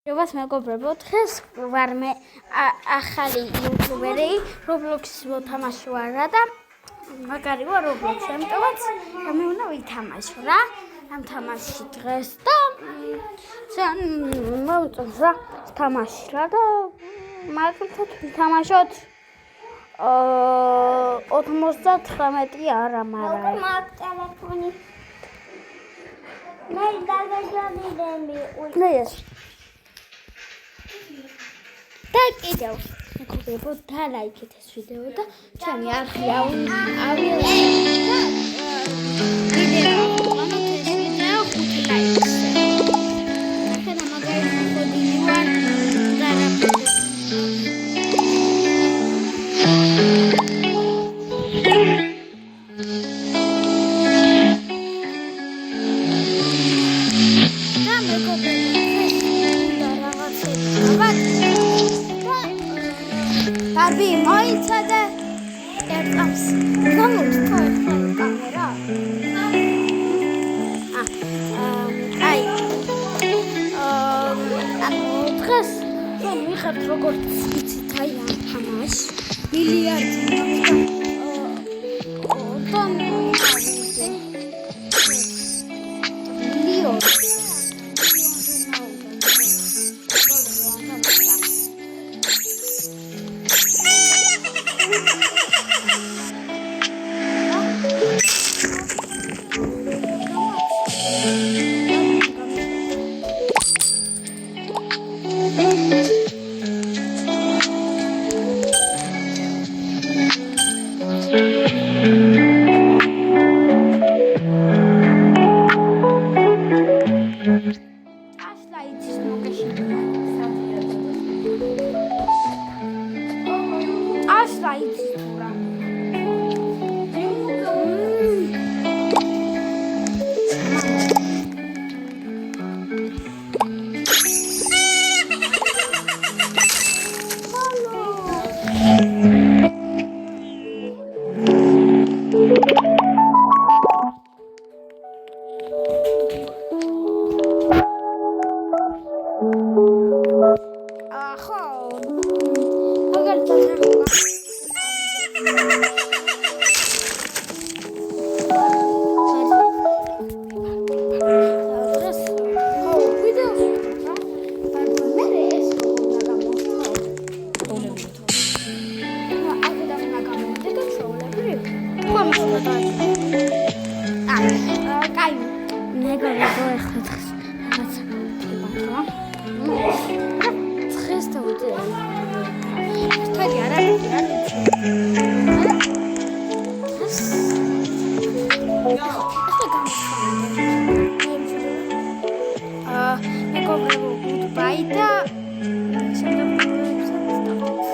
Roblox მეგობრებო, დღეს ვარ მე ახალი იუთუბერი, Roblox-ის მოთამაშე ვარ და მაგარი ვარ Roblox-ში, ამიტომაც მე უნდა ვითამაშო რა, ამ თამაშში დღეს და მოვიწევს რა, თამაში რა და მაგალითად ვითამაშოთ 99 არა, მაგრამ მაგ ტელეფონი მე დავეჯამიდები ნეს და კიდევ მეგობრებო, დალაიქეთ ეს ვიდეო და ჩემი არხი Darbi, moița de ertams. Nu știu camera. Ai. Დღეს მიხართ როგორც იცით აი ამ თამაშს. მილიარდი goodbye.